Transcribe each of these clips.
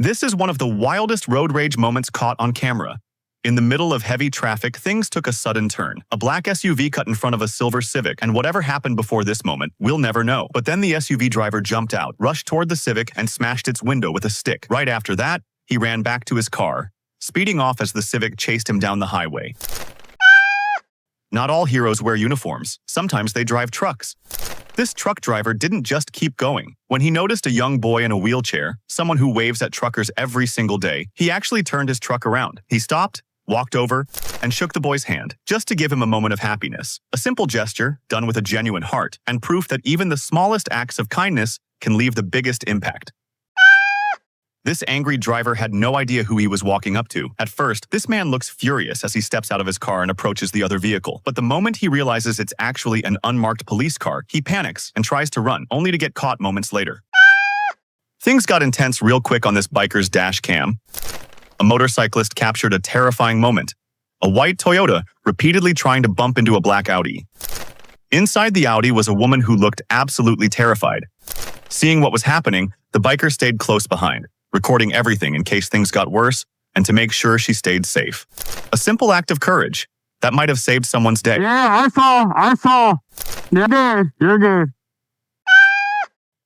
This is one of the wildest road rage moments caught on camera. In the middle of heavy traffic, things took a sudden turn. A black SUV cut in front of a silver Civic, and whatever happened before this moment, we'll never know. But then the SUV driver jumped out, rushed toward the Civic, and smashed its window with a stick. Right after that, he ran back to his car, speeding off as the Civic chased him down the highway. Not all heroes wear uniforms. Sometimes they drive trucks. This truck driver didn't just keep going. When he noticed a young boy in a wheelchair, someone who waves at truckers every single day, he actually turned his truck around. He stopped, walked over, and shook the boy's hand, just to give him a moment of happiness. A simple gesture, done with a genuine heart, and proof that even the smallest acts of kindness can leave the biggest impact. This angry driver had no idea who he was walking up to. At first, this man looks furious as he steps out of his car and approaches the other vehicle. But the moment he realizes it's actually an unmarked police car, he panics and tries to run, only to get caught moments later. Things got intense real quick on this biker's dash cam. A motorcyclist captured a terrifying moment. A white Toyota repeatedly trying to bump into a black Audi. Inside the Audi was a woman who looked absolutely terrified. Seeing what was happening, the biker stayed close behind, recording everything in case things got worse, and to make sure she stayed safe. A simple act of courage that might have saved someone's day. Yeah, I saw. You're good.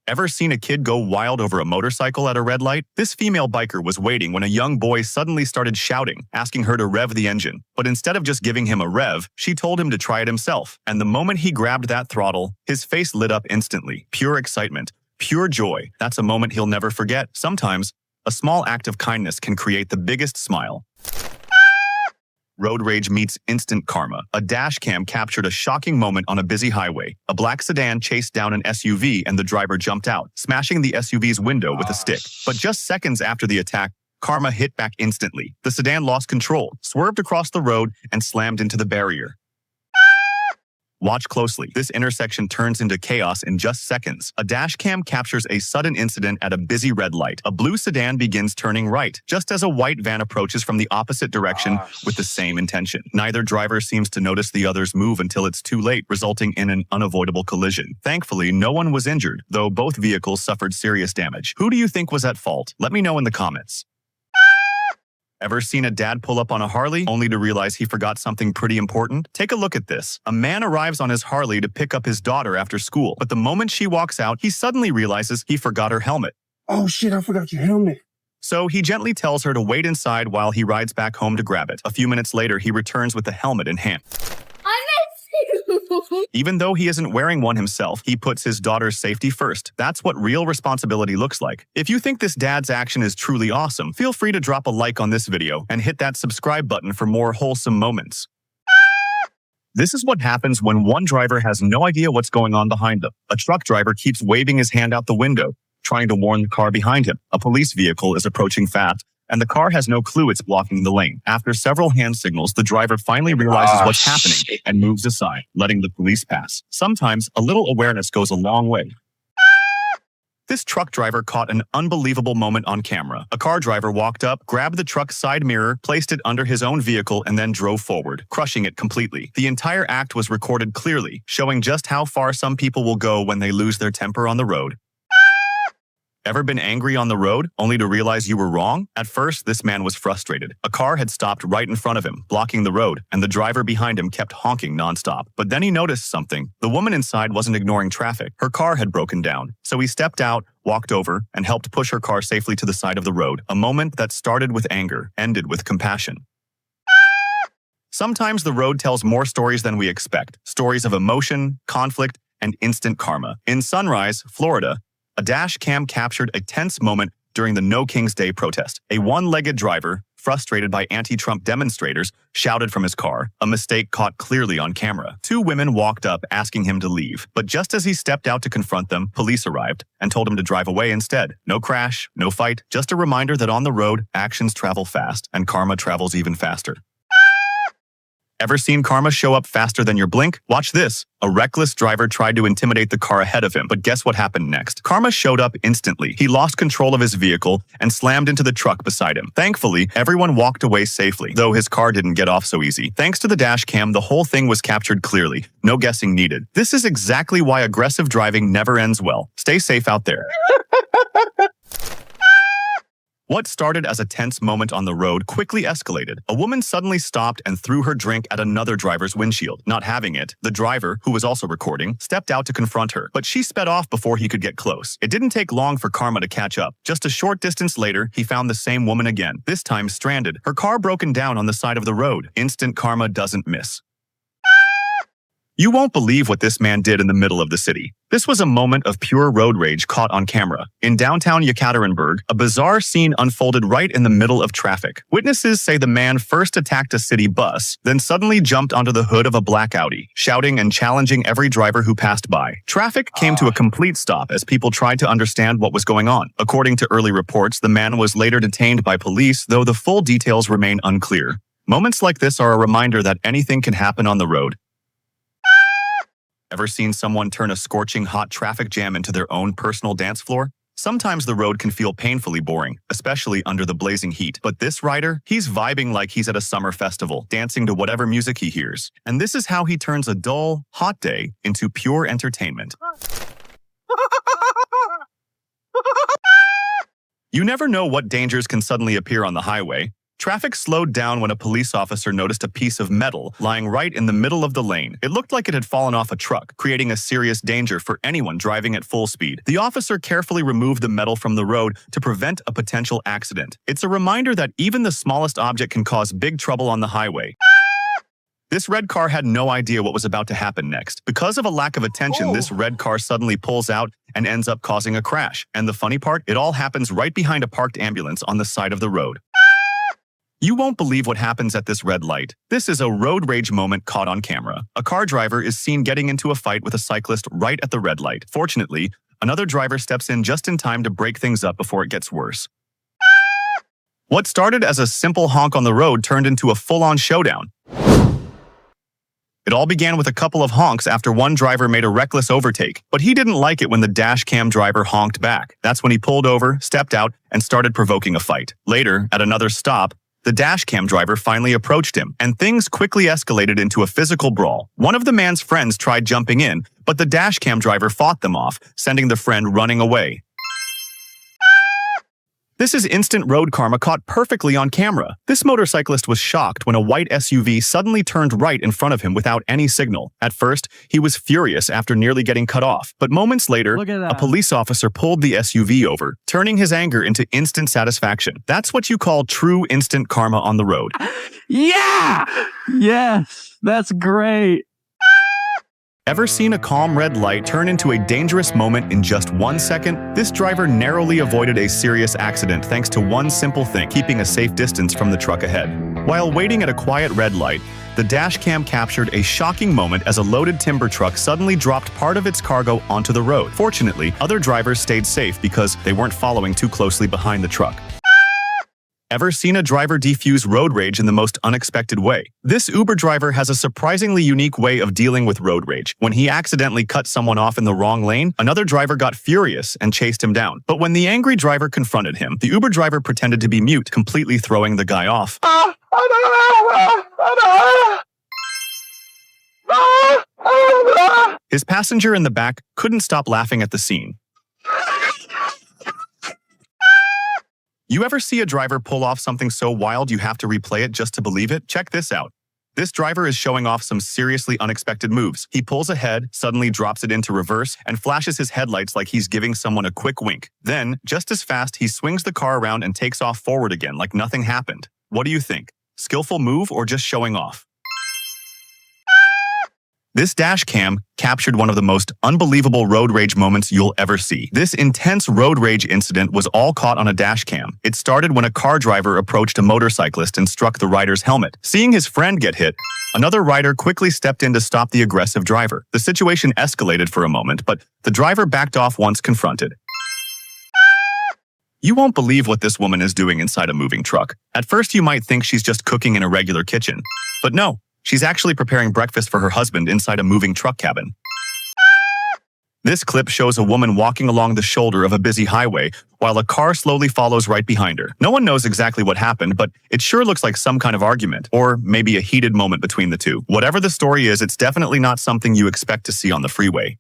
Ever seen a kid go wild over a motorcycle at a red light? This female biker was waiting when a young boy suddenly started shouting, asking her to rev the engine. But instead of just giving him a rev, she told him to try it himself. And the moment he grabbed that throttle, his face lit up instantly. Pure excitement. Pure joy. That's a moment he'll never forget. Sometimes, a small act of kindness can create the biggest smile. Road rage meets instant karma. A dash cam captured a shocking moment on a busy highway. A black sedan chased down an SUV and the driver jumped out, smashing the SUV's window with a stick. But just seconds after the attack, karma hit back instantly. The sedan lost control, swerved across the road, and slammed into the barrier. Watch closely. This intersection turns into chaos in just seconds. A dash cam captures a sudden incident at a busy red light. A blue sedan begins turning right, just as a white van approaches from the opposite direction with the same intention. Neither driver seems to notice the other's move until it's too late, resulting in an unavoidable collision. Thankfully, no one was injured, though both vehicles suffered serious damage. Who do you think was at fault? Let me know in the comments. Ever seen a dad pull up on a Harley only to realize he forgot something pretty important? Take a look at this. A man arrives on his Harley to pick up his daughter after school, but the moment she walks out, he suddenly realizes he forgot her helmet. Oh shit, I forgot your helmet. So he gently tells her to wait inside while he rides back home to grab it. A few minutes later, he returns with the helmet in hand. Even though he isn't wearing one himself, he puts his daughter's safety first. That's what real responsibility looks like. If you think this dad's action is truly awesome, feel free to drop a like on this video and hit that subscribe button for more wholesome moments. This is what happens when one driver has no idea what's going on behind them. A truck driver keeps waving his hand out the window, trying to warn the car behind him. A police vehicle is approaching fast, and the car has no clue it's blocking the lane. After several hand signals, the driver finally realizes what's happening and moves aside, letting the police pass. Sometimes, a little awareness goes a long way. This truck driver caught an unbelievable moment on camera. A car driver walked up, grabbed the truck's side mirror, placed it under his own vehicle, and then drove forward, crushing it completely. The entire act was recorded clearly, showing just how far some people will go when they lose their temper on the road. Ever been angry on the road, only to realize you were wrong? At first, this man was frustrated. A car had stopped right in front of him, blocking the road, and the driver behind him kept honking nonstop. But then he noticed something. The woman inside wasn't ignoring traffic. Her car had broken down. So he stepped out, walked over, and helped push her car safely to the side of the road. A moment that started with anger, ended with compassion. Sometimes the road tells more stories than we expect. Stories of emotion, conflict, and instant karma. In Sunrise, Florida, a dash cam captured a tense moment during the No Kings Day protest. A one-legged driver, frustrated by anti-Trump demonstrators, shouted from his car, a mistake caught clearly on camera. Two women walked up asking him to leave, but just as he stepped out to confront them, police arrived and told him to drive away instead. No crash, no fight, just a reminder that on the road, actions travel fast and karma travels even faster. Ever seen karma show up faster than your blink? Watch this. A reckless driver tried to intimidate the car ahead of him, but guess what happened next? Karma showed up instantly. He lost control of his vehicle and slammed into the truck beside him. Thankfully, everyone walked away safely, though his car didn't get off so easy. Thanks to the dash cam, the whole thing was captured clearly. No guessing needed. This is exactly why aggressive driving never ends well. Stay safe out there. What started as a tense moment on the road quickly escalated. A woman suddenly stopped and threw her drink at another driver's windshield. Not having it, the driver, who was also recording, stepped out to confront her, but she sped off before he could get close. It didn't take long for Karma to catch up. Just a short distance later, he found the same woman again, this time stranded, her car broken down on the side of the road. Instant karma doesn't miss. You won't believe what this man did in the middle of the city. This was a moment of pure road rage caught on camera. In downtown Yekaterinburg, a bizarre scene unfolded right in the middle of traffic. Witnesses say the man first attacked a city bus, then suddenly jumped onto the hood of a black Audi, shouting and challenging every driver who passed by. Traffic came to a complete stop as people tried to understand what was going on. According to early reports, the man was later detained by police, though the full details remain unclear. Moments like this are a reminder that anything can happen on the road. Ever seen someone turn a scorching hot traffic jam into their own personal dance floor? Sometimes the road can feel painfully boring, especially under the blazing heat. But this rider, he's vibing like he's at a summer festival, dancing to whatever music he hears. And this is how he turns a dull, hot day into pure entertainment. You never know what dangers can suddenly appear on the highway. Traffic slowed down when a police officer noticed a piece of metal lying right in the middle of the lane. It looked like it had fallen off a truck, creating a serious danger for anyone driving at full speed. The officer carefully removed the metal from the road to prevent a potential accident. It's a reminder that even the smallest object can cause big trouble on the highway. This red car had no idea what was about to happen next. Because of a lack of attention, this red car suddenly pulls out and ends up causing a crash. And the funny part, it all happens right behind a parked ambulance on the side of the road. You won't believe what happens at this red light. This is a road rage moment caught on camera. A car driver is seen getting into a fight with a cyclist right at the red light. Fortunately, another driver steps in just in time to break things up before it gets worse. What started as a simple honk on the road turned into a full-on showdown. It all began with a couple of honks after one driver made a reckless overtake, but he didn't like it when the dash cam driver honked back. That's when he pulled over, stepped out, and started provoking a fight. Later, at another stop, the dash cam driver finally approached him, and things quickly escalated into a physical brawl. One of the man's friends tried jumping in, but the dash cam driver fought them off, sending the friend running away. This is instant road karma caught perfectly on camera. This motorcyclist was shocked when a white SUV suddenly turned right in front of him without any signal. At first, he was furious after nearly getting cut off, but moments later, a police officer pulled the SUV over, turning his anger into instant satisfaction. That's what you call true instant karma on the road. Yeah! Yes, that's great. Ever seen a calm red light turn into a dangerous moment in just 1 second? This driver narrowly avoided a serious accident thanks to one simple thing: keeping a safe distance from the truck ahead. While waiting at a quiet red light, the dash cam captured a shocking moment as a loaded timber truck suddenly dropped part of its cargo onto the road. Fortunately, other drivers stayed safe because they weren't following too closely behind the truck. Ever seen a driver defuse road rage in the most unexpected way? This Uber driver has a surprisingly unique way of dealing with road rage. When he accidentally cut someone off in the wrong lane, another driver got furious and chased him down. But when the angry driver confronted him, the Uber driver pretended to be mute, completely throwing the guy off. His passenger in the back couldn't stop laughing at the scene. You ever see a driver pull off something so wild you have to replay it just to believe it? Check this out. This driver is showing off some seriously unexpected moves. He pulls ahead, suddenly drops it into reverse, and flashes his headlights like he's giving someone a quick wink. Then, just as fast, he swings the car around and takes off forward again like nothing happened. What do you think? Skillful move or just showing off? This dash cam captured one of the most unbelievable road rage moments you'll ever see. This intense road rage incident was all caught on a dash cam. It started when a car driver approached a motorcyclist and struck the rider's helmet. Seeing his friend get hit, another rider quickly stepped in to stop the aggressive driver. The situation escalated for a moment, but the driver backed off once confronted. You won't believe what this woman is doing inside a moving truck. At first, you might think she's just cooking in a regular kitchen, but no. She's actually preparing breakfast for her husband inside a moving truck cabin. This clip shows a woman walking along the shoulder of a busy highway while a car slowly follows right behind her. No one knows exactly what happened, but it sure looks like some kind of argument, or maybe a heated moment between the two. Whatever the story is, it's definitely not something you expect to see on the freeway.